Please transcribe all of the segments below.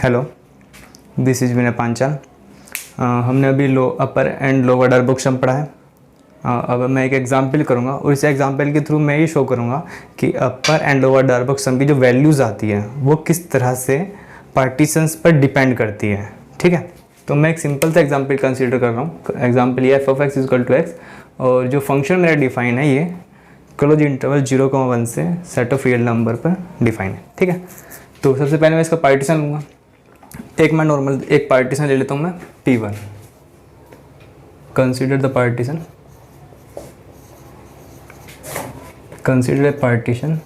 Hello, this is विनय पांचाल। हमने अभी अपर and lower डायबोक्सम पढ़ा है। अब मैं एक एग्जांपल करूंगा और इस एग्जांपल के थ्रू मैं ये शो करूंगा कि अपर एंड लोअर डायबोक्सम की जो वैल्यूज़ आती है वो किस तरह से पार्टीशंस पर डिपेंड करती है। ठीक है, तो मैं एक सिंपल सा एग्जांपल कंसीडर कर रहा हूँ। एग्जांपल ये f(x) = x और जो फंक्शन मेरा डिफाइन है ये क्लोज इंटरवल 0,1 से सेट ऑफ रियल नंबर पर डिफाइन है। ठीक है, तो सबसे पहले मैं इसका पार्टीशन लूँगा। मैं नॉर्मल एक पार्टीशन ले लेता हूँ मैं P1। Consider the partition, consider a partition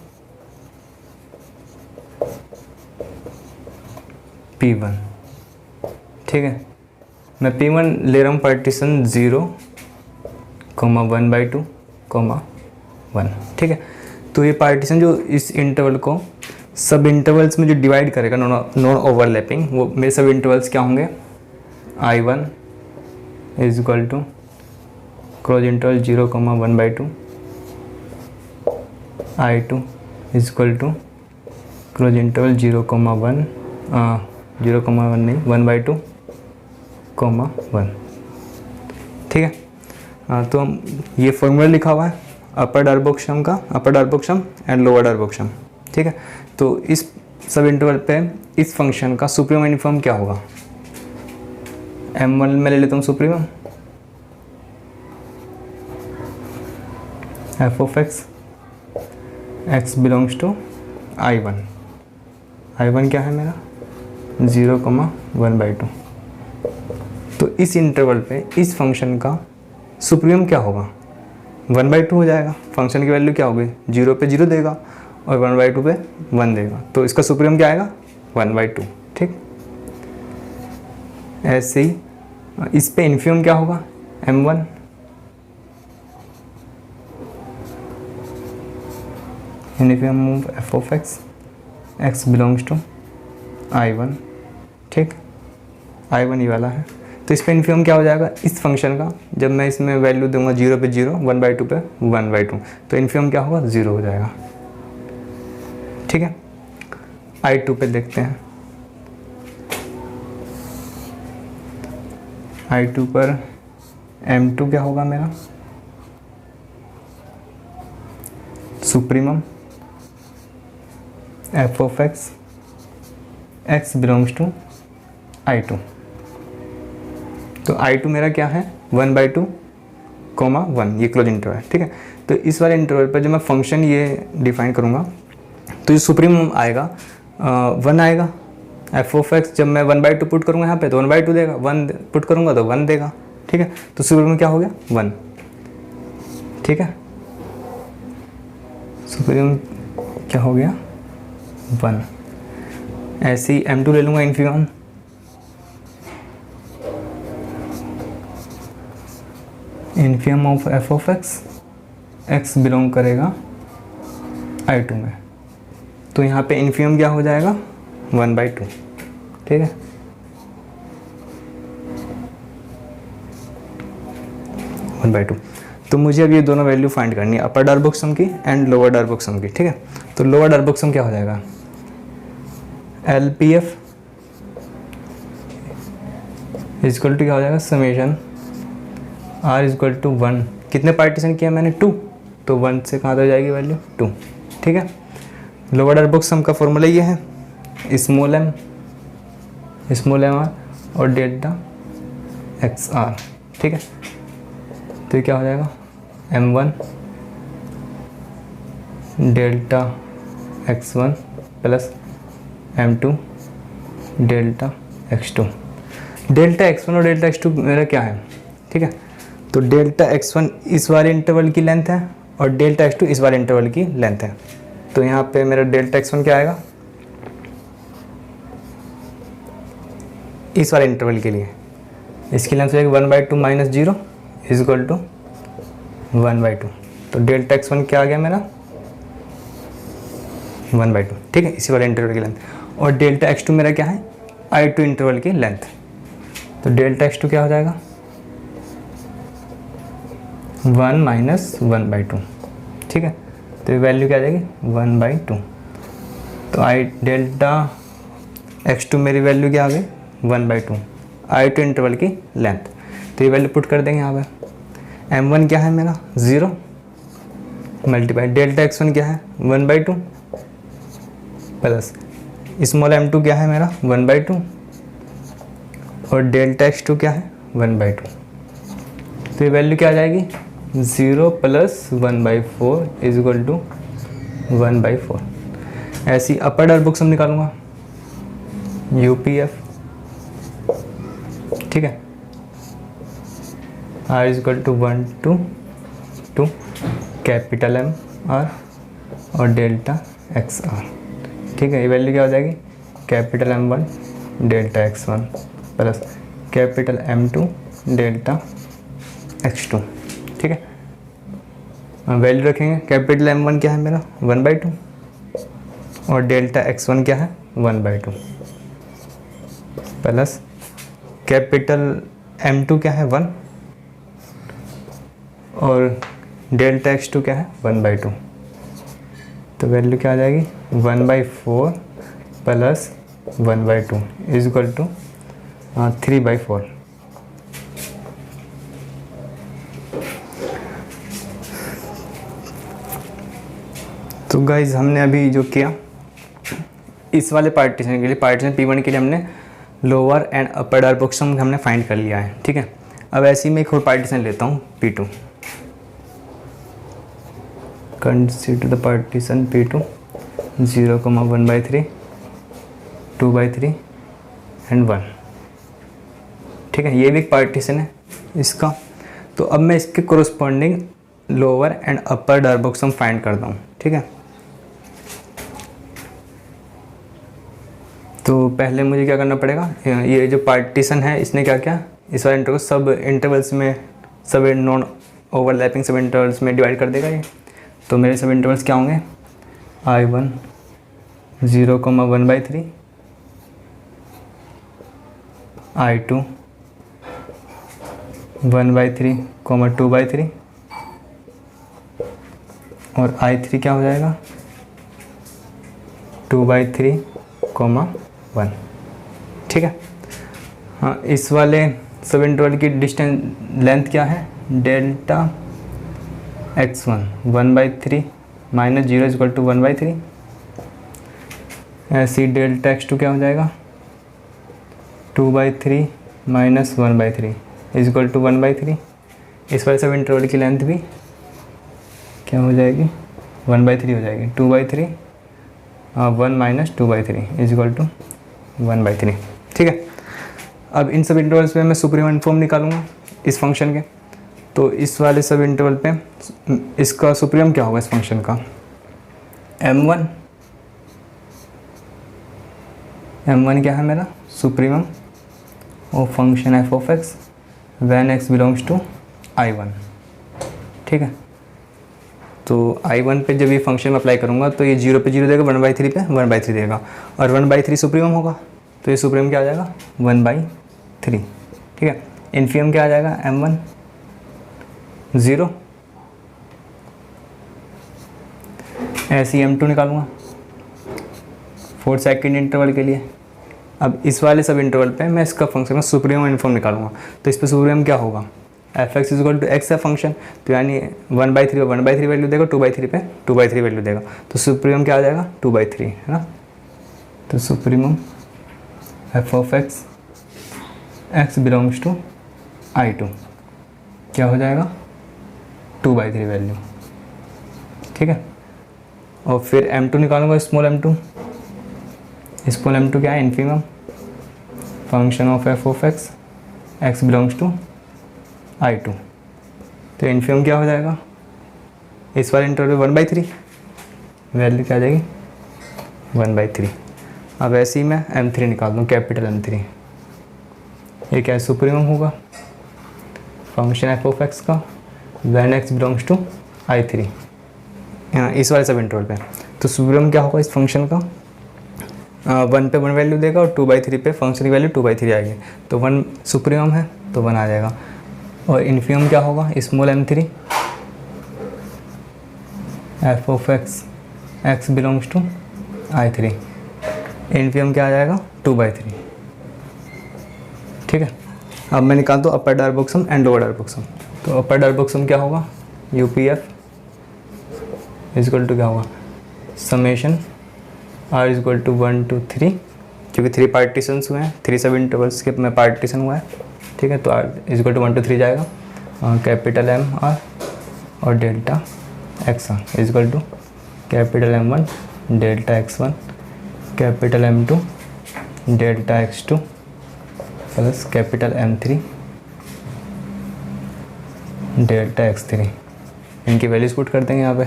P1। ठीक है, मैं P1 ले रहा हूँ पार्टीशन 0,1/2, 1। ठीक है, तो ये पार्टीशन जो इस इंटरवल को सब इंटरवल्स में जो डिवाइड करेगा नॉन ओवरलैपिंग, वो मेरे सब इंटरवल्स क्या होंगे? I1 = close interval 0,1/2, I2 = close interval 0,1 नहीं 1/2, 1। ठीक है, तो हम ये फॉर्मूला लिखा हुआ है अपर डायबोक्सम का, अपर डायबोक्सम एंड लोअर डायबोक्सम। ठीक है, तो इस सब इंटरवल पे इस फंक्शन का सुप्रीमम यूनिफॉर्म क्या होगा? M1 में ले लेता हूँ supremum, f(x) x belongs to I1। I1 क्या है मेरा? 0,1/2। तो इस इंटरवल पे इस फंक्शन का सुप्रीमम क्या होगा? 1/2 हो जाएगा। फंक्शन की वैल्यू क्या होगी? 0 पे 0 देगा और 1/2 पे 1 देगा, तो इसका सुप्रीमम क्या आएगा? 1/2। ठीक, ऐसे ही इस पे इन्फीमम क्या होगा? M1। Infimum of f(x) x belongs to I1। ठीक, I1 ये वाला है, तो इस पे इन्फीमम क्या हो जाएगा इस फंक्शन का? जब मैं इसमें वैल्यू दूंगा 0 पे 0, 1/2 पे 1/2, तो इन्फीमम क्या होगा? 0 हो जाएगा। ठीक है, I2 पे देखते हैं। I2 पर M2 क्या होगा मेरा? Supremum f(x) x belongs to I2। तो I2 मेरा क्या है? 1/2, 1, ये क्लोज इंटरवल है। ठीक है, तो इस वाले इंटरवल पर जब मैं फंक्शन ये डिफाइन करूँगा तो ये सुप्रीमम आएगा 1 आएगा। f(x) जब मैं 1/2 पुट करूँगा यहाँ पे तो 1/2 देगा, 1 पुट करूँगा तो 1 देगा। ठीक है, तो सुप्रीमम क्या हो गया? 1। ठीक है, सुप्रीमम क्या हो गया? 1। ऐसे ही M2 ले लूँगा infimum, infimum of f(x) x belong करेगा I2 में, तो यहाँ पे इन्फीमम क्या हो जाएगा? 1/2। ठीक है, 1/2। तो मुझे अब ये दोनों वैल्यू फाइंड करनी है, अपर डायबोक्सम की एंड लोअर डायबोक्सम की। ठीक है, तो लोअर डायबोक्सम क्या हो जाएगा? LPF = क्या हो जाएगा? Summation R = 1। कितने पार्टीशन किया मैंने? 2, तो 1 से कहाँ तक जाएगी वैल्यू? 2। ठीक है, लोअर डायबोक्सम का फॉर्मूला ये है स्मॉल m r और डेल्टा XR। ठीक है, तो ये क्या हो जाएगा? M1 delta X1 plus M2 delta X2। Delta X1 और डेल्टा X2 मेरा क्या है? ठीक है, तो डेल्टा X1 इस वाले इंटरवल की लेंथ है और डेल्टा X2 इस वाले इंटरवल की लेंथ है। तो यहाँ पे मेरा डेल्टा X1 क्या आएगा? इस वाले इंटरवल के लिए इसकी लेंथ हो 1/2 - 0 = 1/2। तो डेल्टा X1 क्या आ गया मेरा? 1/2। ठीक है, इसी वाले इंटरवल की लेंथ। और डेल्टा X2 मेरा क्या है? I2 इंटरवल की लेंथ। तो डेल्टा X2 क्या हो जाएगा? 1 - 1/2। ठीक है, तो ये वैल्यू क्या आ जाएगी? 1/2। तो डेल्टा x2 मेरी वैल्यू क्या आ गई 1/2, I2 इंटरवल की लेंथ। तो ये वैल्यू पुट कर देंगे यहाँ पे। m1 क्या है मेरा 0 मल्टीप्लाई डेल्टा x1 क्या है 1/2 प्लस स्मॉल m2 क्या है मेरा 1/2 और डेल्टा x2 क्या है 1/2। तो ये वैल्यू क्या आ जाएगी 0 + 1/4 = 1/4। ऐसी अपर डर बुक सम निकालूंगा UPF, ठीक है, R = 1 to 2 capital M R और डेल्टा XR, ठीक है। ये वैल्यू क्या हो जाएगी capital M1 delta X1 plus capital M2 delta X2, ठीक है। वैल्यू रखेंगे कैपिटल M1 क्या है मेरा 1/2 और डेल्टा X1 क्या है 1/2 प्लस कैपिटल M2 क्या है 1 और डेल्टा X2 क्या है 1/2। तो वैल्यू क्या आ जाएगी 1/4 प्लस 1/2 = 3/4। तो गाइज हमने अभी जो किया इस वाले पार्टीशन के लिए, पार्टीशन P1 के लिए हमने लोअर एंड अपर डर बुक सम हमने फाइंड कर लिया है, ठीक है। अब ऐसे ही मैं एक और पार्टीशन लेता हूँ P2। Consider the partition P2 0, 1/3 2/3 and 1, ठीक है। ये भी एक पार्टीशन है इसका। तो अब मैं इसके कोरस्पॉन्डिंग लोअर एंड अपर डर बुक सम फाइंड करता हूँ, ठीक है। तो पहले मुझे क्या करना पड़ेगा, ये जो पार्टीशन है इसने क्या किया, इस वाले इंटरवल सब इंटरवल्स में, सब नॉन ओवरलैपिंग सब इंटरवल्स में डिवाइड कर देगा ये। तो मेरे सब इंटरवल्स क्या होंगे I1 0, 1/3 I2 1/3, 2/3 और I3 क्या हो जाएगा 2/3, 1, ठीक है। हाँ, इस वाले सब इंटरवल की डिस्टेंस लेंथ क्या है डेल्टा X1 1/3 - 0 = 1/3। ऐसी डेल्टा X2 क्या हो जाएगा 2/3 - 1/3 = 1/3। इस वाले सब इंटरवल की लेंथ भी क्या हो जाएगी 1/3 हो जाएगी। 2/3 1 - 2/3 = 1/3, ठीक है। अब इन सब इंटरवल्स में मैं सुप्रीम इनफॉर्म निकालूंगा इस फंक्शन के। तो इस वाले सब इंटरवल पे इसका सुप्रीम क्या होगा इस फंक्शन का M1 क्या है मेरा सुप्रीम और function f(x) when x belongs to I1, ठीक है। तो I1 पे जब ये फंक्शन में अप्लाई करूँगा तो ये 0 पे 0 देगा, 1/3 पे 1/3 देगा और 1/3 सुप्रीम होगा। तो ये सुप्रीम क्या आ जाएगा 1/3, ठीक है। इन्फीम क्या आ जाएगा M1 0। ऐसे M2 निकालूंगा 4 सेकेंड इंटरवल के लिए। अब इस वाले सब इंटरवल पे मैं इसका फंक्शन में सुप्रीम इन्फॉर्म निकालूंगा। तो इस पर सुप्रीम क्या होगा f(x) = x है फंक्शन, तो यानी 1/3 पे 1/3 वैल्यू देगा, 2/3 पे 2/3 वैल्यू देगा। तो सुप्रीम क्या आ जाएगा 2/3, है ना। तो supreme f(x) x belongs to I2 क्या हो जाएगा 2/3 वैल्यू, ठीक है। और फिर M2 निकालूंगा स्मॉल m2। स्मॉल m2 क्या है infimum function of f(x) x belongs to I2। तो इन्फीमम क्या हो जाएगा इस वाले इंटरवल 1/3 वैल्यू क्या आ जाएगी 1/3। अब ऐसे ही मैं M3 निकाल दूँ कैपिटल M3। ये क्या सुप्रीमम होगा फंक्शन f(x) का when x belongs to I3 इस वाले सब इंटरवल पे। तो सुप्रीमम क्या होगा इस फंक्शन का 1 पे 1 वैल्यू देगा और 2/3 पे फंक्शन की वैल्यू 2/3 आएगी। तो 1 सुप्रीमम है तो 1 आ जाएगा। और इन्फीमम क्या होगा small m3 f(x) x belongs to I3 NPM क्या आ जाएगा 2/3। ठीक है, अब मैं निकालता हूँ upper direct sum and lower direct sum. तो अपर डायरेक्ट सम क्या होगा, UPF इजक्वल टू क्या होगा, summation R is equal to 1 to 3, क्योंकि 3 पार्टीशंस हुए हैं, 3 सब इंटरवल्स के में पार्टीशन हुआ है। ठीक है, तो R इजक्वल टू 1 to 3 जाएगा, कैपिटल MR और delta X1 is equal to capital M1 delta X1 capital M2 delta X2 plus capital M3 delta X3। इनकी वैल्यूज पुट कर देंगे यहाँ पे।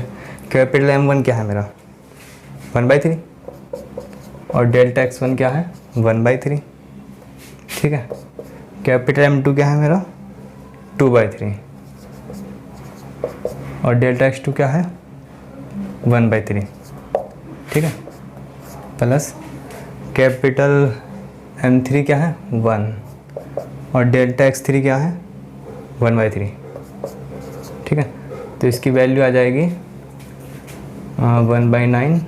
कैपिटल M1 क्या है मेरा 1/3 और डेल्टा X1 क्या है 1/3। ठीक है, कैपिटल M2 क्या है मेरा 2/3 और डेल्टा X2 क्या है 1/3। ठीक है, प्लस कैपिटल M3 क्या है 1 और डेल्टा X3 क्या है 1/3। ठीक है, तो इसकी वैल्यू आ जाएगी 1/9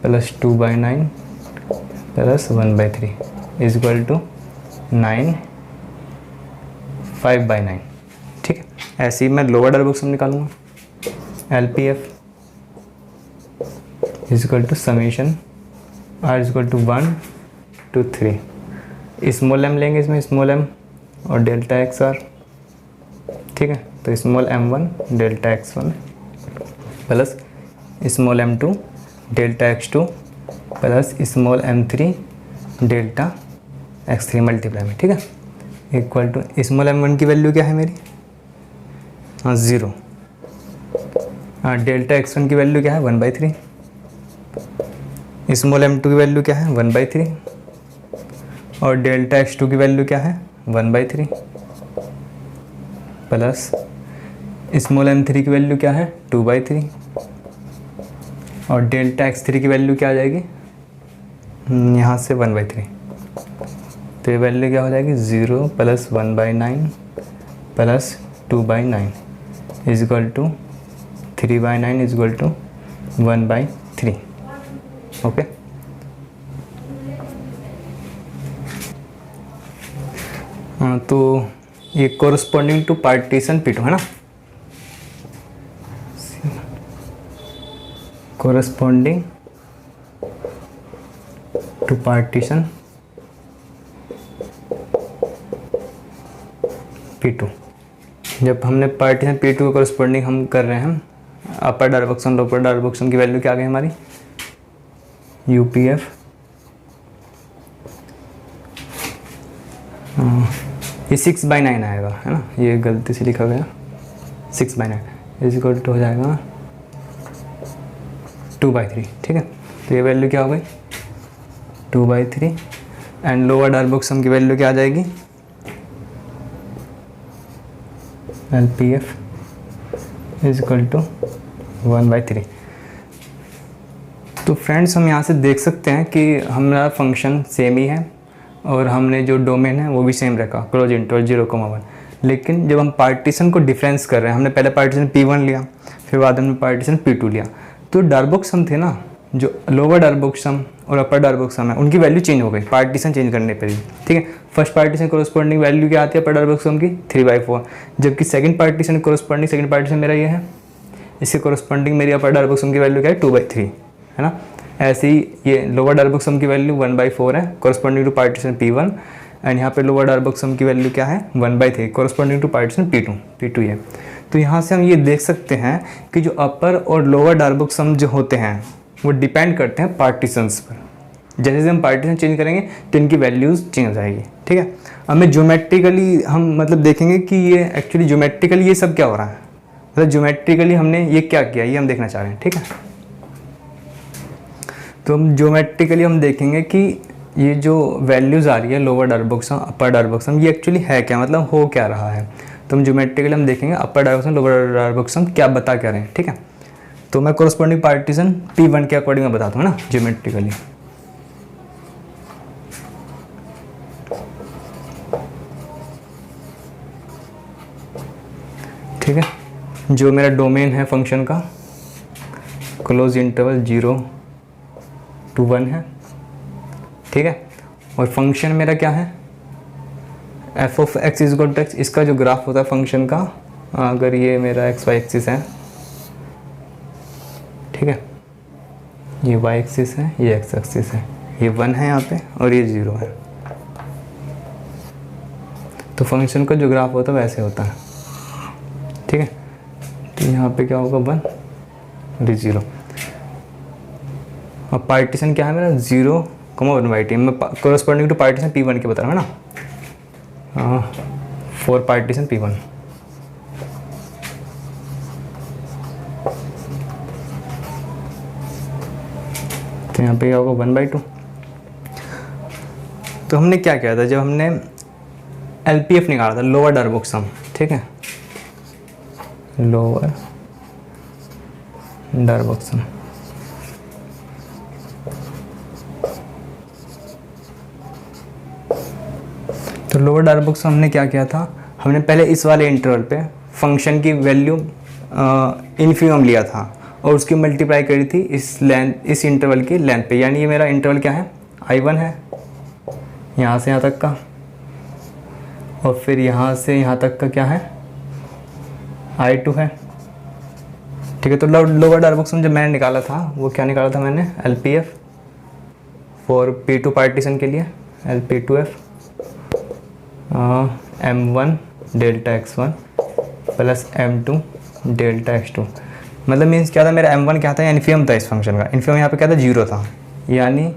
प्लस 2/9 प्लस 1/3 इजक्वल टू 9 5/9। ठीक है, ऐसे ही मैं लोअर डायरेक्ट सम निकालूंगा। LPF is equal to summation R is equal to 1 to 3, small m लेंगे इसमें, स्मॉल m और डेल्टा XR। ठीक है, तो small M1 delta X1 plus small M2 delta X2 plus small M3 delta X3 multiply में। ठीक है, इक्वल टू स्मॉल M1 की वैल्यू क्या है मेरी 0। डेल्टा X1 की वैल्यू क्या है 1/3, स्मॉल M2 की वैल्यू क्या है 1/3 और डेल्टा X2 की वैल्यू क्या है 1/3 प्लस स्मॉल M3 की वैल्यू क्या है 2/3 और डेल्टा X3 की वैल्यू क्या आ जाएगी यहाँ से 1/3। तो ये वैल्यू क्या हो जाएगी 0 plus 1/9 plus 2/9 is equal to 3/9 is equal to 1/3। Okay, तो ये कोरस्पॉन्डिंग टू पार्टीशन P2 है ना, कोरस्पॉन्डिंग टू पार्टीशन P2। जब हमने पार्टीशन P2 के कोरस्पॉन्डिंग हम कर रहे हैं, upper direct sum lower direct sum की वैल्यू क्या आ गई हमारी UPF ये 6/9 आएगा, है ना, ये गलती से लिखा गया 6/9 इजक्वल टू हो जाएगा 2/3। ठीक है, तो ये वैल्यू क्या हो गई 2/3 एंड लोअर डायरेक्ट सम की वैल्यू क्या आ जाएगी LPF इजक्वल टू 1/3। तो फ्रेंड्स हम यहाँ से देख सकते हैं कि हमारा फंक्शन सेम ही है और हमने जो डोमेन है वो भी सेम रखा, क्लोज इंटरवल 0,1। लेकिन जब हम पार्टीशन को डिफरेंस कर रहे हैं, हमने पहले पार्टीशन P1 लिया, फिर बाद में पार्टीशन P2 लिया, तो डायरेक्ट सम थे ना, जो लोअर डायरेक्ट सम और अपर डायरेक्ट सम है उनकी वैल्यू चेंज हो गई पार्टीशन चेंज करने पर ही। ठीक है, फर्स्ट पार्टीशन कोरस्पॉन्डिंग वैल्यू क्या आती है अपर डायरेक्ट सम की 3/4, जबकि second partition corresponding, second partition मेरा ये है, इसके कोरस्पॉन्डिंग मेरी अपर डायरेक्ट सम की वैल्यू क्या है 2/3, है ना। ऐसे ही ये लोअर डायरेक्ट सम की वैल्यू 1/4 है corresponding to partition P1 and यहाँ पे लोअर डायरेक्ट सम की वैल्यू क्या है 1/3 कोरस्पॉन्डिंग टू पार्टीशन P2 ये। तो यहाँ से हम ये देख सकते हैं कि जो अपर और लोअर डायरेक्ट सम जो होते हैं वो डिपेंड करते हैं पार्टीशंस पर। जैसे जैसे हम पार्टीशन चेंज करेंगे तो इनकी वैल्यूज़ चेंज हो जाएगी। ठीक है, हमें ज्योमेट्रिकली हम मतलब देखेंगे कि ये एक्चुअली ज्योमेट्रिकली ये सब क्या हो रहा है, मतलब ज्योमेट्रिकली हमने ये क्या किया ये हम देखना चाह रहे हैं। ठीक है, तो हम ज्योमेट्रिकली हम देखेंगे कि ये जो वैल्यूज़ आ रही है लोअर डायरेक्ट सम अपर डायरेक्ट सम ये एक्चुअली है क्या, मतलब हो क्या रहा है। तो हम ज्योमेट्रिकली हम देखेंगे upper direct sum lower direct sum क्या बता क्या रहे हैं। ठीक है, तो मैं कोरस्पॉन्डिंग पार्टीशन P1 के अकॉर्डिंग मैं बताता हूँ ना ज्योमेट्रिकली। ठीक है, जो मेरा डोमेन है फंक्शन का क्लोज इंटरवल 0 to 1 है ठीक है। और फंक्शन मेरा क्या है, f of x is equal to x. इसका जो ग्राफ होता है फंक्शन का, अगर ये मेरा एक्स वाई एक्सिस है, ठीक है, ये वाई एक्सिस है, ये एक्स एक्सिस है, ये 1 है यहाँ पे और ये 0 है। तो फंक्शन का जो ग्राफ होता है वैसे होता है, ठीक है। तो यहाँ पे क्या होगा 1 और ये 0। अब पार्टीशन क्या है मेरा 0, 1/t। मैं कोरस्पॉन्डिंग टू पार्टीशन P1 के बता रहा हूँ ना, फॉर पार्टीशन P1। तो यहाँ पे क्या होगा 1/2। तो हमने क्या किया था, जब हमने LPF निकाला था, लोअर डार्बुक सम, ठीक है, लोअर डार्बुक सम। तो लोअर डार्बुक सम हमने क्या किया था, हमने पहले इस वाले इंटरवल पे फंक्शन की वैल्यू इन्फिमम लिया था और उसकी मल्टीप्लाई करी थी इस इंटरवल की लेंथ पे। यानी ये मेरा इंटरवल क्या है, I1 है, यहाँ से यहाँ तक का, और फिर यहाँ से यहाँ तक का क्या है, I2 है, ठीक है। तो लोअर डार्बुक सम जब मैंने निकाला था, वो क्या निकाला था मैंने, LPF फॉर P2 पार्टीशन के लिए, LP2F M1 delta x1 plus M2 delta x2। मतलब मीन्स क्या था, मेरा M1 क्या था, इन्फिमम था इस फंक्शन का। इन्फिमम यहाँ पे क्या था, 0 था, यानी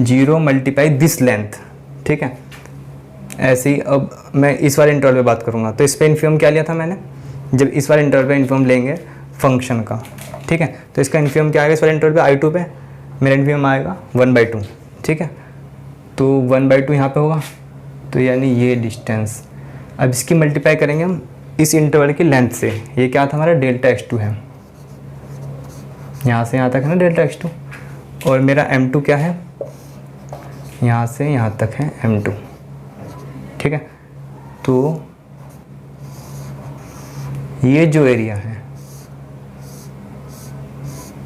0 मल्टीप्लाई दिस लेंथ, ठीक है। ऐसे ही अब मैं इस वाले इंटरवल पे बात करूँगा, तो इस पर इन्फिमम क्या लिया था मैंने, जब इस वाले इंटरवल पे इन्फिमम लेंगे फंक्शन का, ठीक है, तो इसका इन्फिमम क्या आएगा, इस वाले इंटरवल पे I2 पे मेरा इन्फिमम आएगा 1/2, ठीक है। तो 1/2 यहाँ पे होगा, तो यानी ये डिस्टेंस। अब इसकी मल्टीप्लाई करेंगे हम इस इंटरवल की लेंथ से, ये क्या था हमारा डेल्टा x2 है, यहाँ से यहाँ तक है ना डेल्टा x2, और मेरा M2 क्या है, यहाँ से यहाँ तक है M2, ठीक है। तो ये जो एरिया है,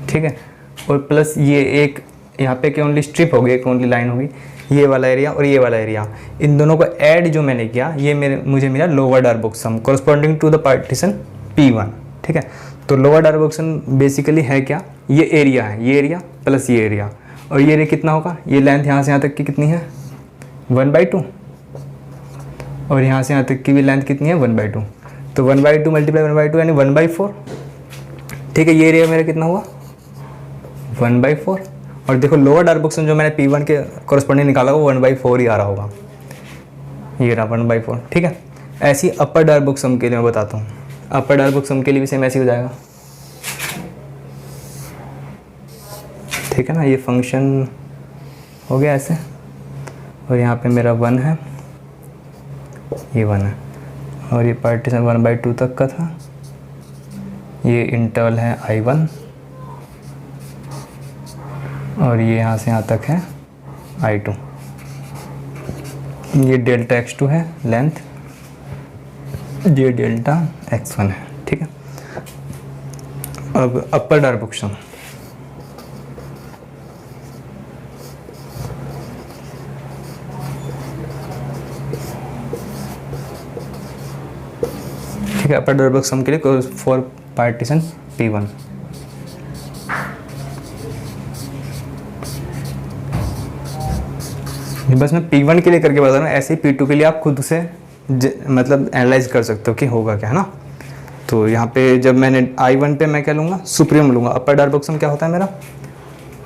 ठीक है, और प्लस ये एक यहाँ पे क्या ओनली स्ट्रिप हो गई, एक ओनली लाइन होगी, ये वाला एरिया और ये वाला एरिया, इन दोनों को ऐड जो मैंने किया, ये मुझे मिला lower Darboux sum corresponding to the partition P1, ठीक है। तो लोअर डार्बुक सम बेसिकली है क्या, ये एरिया है, ये एरिया प्लस ये एरिया, और ये एरिया कितना होगा, ये लेंथ यहाँ से यहाँ तक की कितनी है 1/2, और यहाँ से यहाँ तक की भी लेंथ कितनी है 1/2, तो 1/2 मल्टीप्लाई 1/2 यानी 1/4, ठीक है। ये एरिया मेरा कितना हुआ 1/4, और देखो लोअर डार्बुक सम जो मैंने P1 के कोरस्पॉन्डिंग निकाला वो 1/4 ही आ रहा होगा, ये रहा 1/4, ठीक है। ऐसी अपर डार्बुक सम के लिए मैं बताता हूँ, अपर डार्बुक सम के लिए भी सेम ऐसे हो जाएगा, ठीक है ना। ये फंक्शन हो गया ऐसे, और यहाँ पे मेरा 1 है, ये 1 है, और ये पार्टीशन 1/2 तक का था, ये इंटरवल है I1, और ये यहाँ से यहाँ तक है I2, ये डेल्टा x2 है लेंथ, ये डेल्टा x1 है, ठीक है। अब अपर डार्बुक सम, ठीक है, अपर डार्बुक सम के लिए फॉर पार्टीशन P1। बस मैं P1 के लिए करके बता रहा हूँ, ऐसे ही P2 के लिए आप खुद से मतलब एनालाइज कर सकते हो कि होगा क्या, है ना। तो यहाँ पे जब मैंने I1 पे मैं क्या लूँगा, सुप्रीम लूँगा। अपर डार्बुक सम क्या होता है मेरा,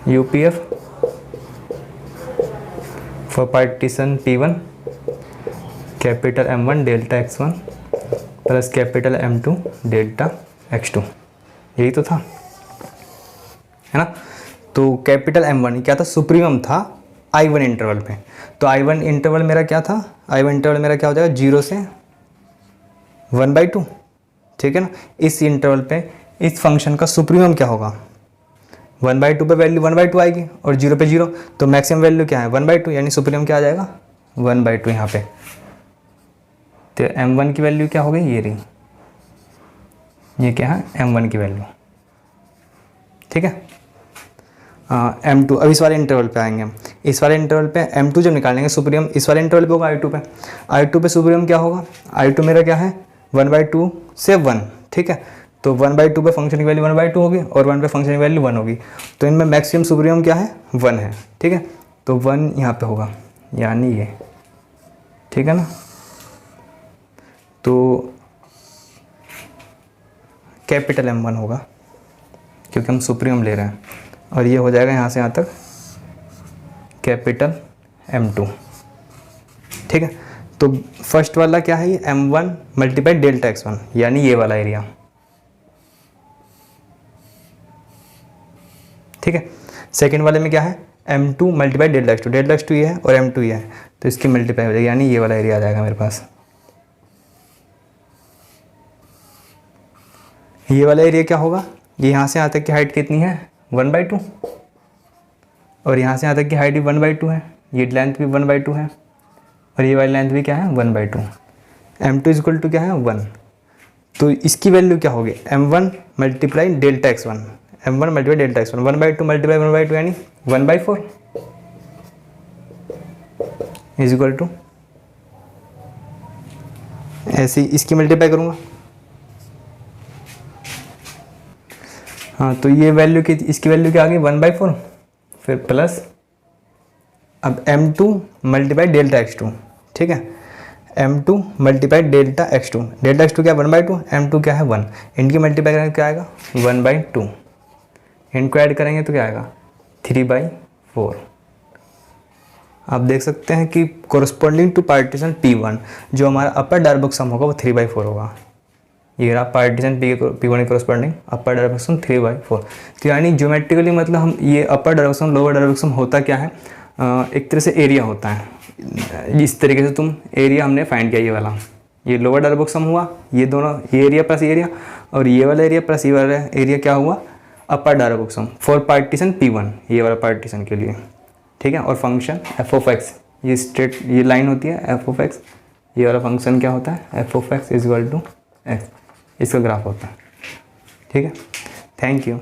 UPF for partition P1 capital M1 delta x1 plus capital M2 delta x2, यही तो था, है ना। तो कैपिटल M1 क्या था, सुप्रीमम था I1 इंटरवल पे। तो I1 इंटरवल मेरा क्या था, I1 इंटरवल मेरा क्या हो जाएगा 0 से 1/2, ठीक है ना। इस इंटरवल पे इस फंक्शन का सुप्रीमम क्या होगा, 1/2 पे वैल्यू 1/2 आएगी और 0 पे 0, तो मैक्सिमम वैल्यू क्या है 1/2, यानी सुप्रीमम क्या आ जाएगा 1/2 यहाँ पे। तो M1 की वैल्यू क्या हो गई, ये रही, ये क्या है M1 की वैल्यू, ठीक है। M2 अब इस वाले इंटरवल पे आएंगे हम। इस वाले इंटरवल पे m2 जब निकालेंगे सुप्रीम इस वाले इंटरवल पे होगा i2 पे, i2 पे सुप्रीम क्या होगा, i2 मेरा क्या है 1/2 से 1, ठीक है। तो 1/2 पे फंक्शन की वैल्यू 1/2 होगी और 1 पे फंक्शन की वैल्यू 1 होगी, तो इनमें मैक्सिमम सुप्रीम क्या है 1 है, ठीक है। तो 1 यहाँ पे होगा यानी ये, ठीक है ना। तो कैपिटल M1 होगा क्योंकि हम सुप्रीम ले रहे हैं, और ये हो जाएगा यहाँ से यहाँ तक कैपिटल M2, ठीक है। तो फर्स्ट वाला क्या है, ये M1 मल्टीप्लाई डेल्टा x1 यानी ये वाला एरिया, ठीक है। सेकेंड वाले में क्या है M2 मल्टीप्लाई डेल्टा x2 ये है और M2 ये है, तो इसकी मल्टीप्लाई हो जाएगी यानी ये वाला एरिया आ जाएगा मेरे पास। ये वाला एरिया क्या होगा, ये यहाँ से यहाँ तक की हाइट कितनी है 1/2 और यहाँ से यहाँ तक की हाइट भी 1/2 है, ये लेंथ भी 1/2 है और ये वाली लेंथ भी क्या है 1/2। M2 इक्वल टू क्या है 1, तो इसकी वैल्यू क्या होगी M1 multiply delta x1, M1 multiply delta x1 1/2 multiply 1/2 यानी 1/4 इज इक्वल टू, ऐसे इसकी मल्टीप्लाई करूँगा, हाँ तो ये वैल्यू की इसकी वैल्यू क्या आ गई 1/4, फिर प्लस अब M2 मल्टीप्लाई डेल्टा x2, ठीक है। M2 मल्टीप्लाई डेल्टा x2 क्या 1/2, M2 क्या है 1, इनकी मल्टीप्लाई करेंगे क्या आएगा 1/2, इनको ऐड करेंगे तो क्या आएगा 3/4। आप देख सकते हैं कि कोरस्पॉन्डिंग टू पार्टीशन P1 जो हमारा अपर डायरेक्ट सम होगा वो 3/4 होगा। ये रहा partition P1 corresponding upper direct sum 3/4। तो यानी ज्योमेट्रिकली मतलब हम ये upper direct sum lower direct sum होता क्या है, एक तरह से एरिया होता है। इस तरीके से तुम एरिया हमने फाइंड किया, ये वाला ये लोअर डायरेक्ट सम हुआ, ये दोनों ये एरिया प्लस एरिया, और ये वाला एरिया प्लस ये वाला एरिया क्या हुआ upper direct sum for partition P1 ये वाला पार्टीशन के लिए, ठीक है। और फंक्शन f(x) ये स्ट्रेट ये लाइन होती है f(x), ये वाला फंक्शन क्या होता है f(x) is equal to x, इसका ग्राफ होता है, ठीक है। Thank you.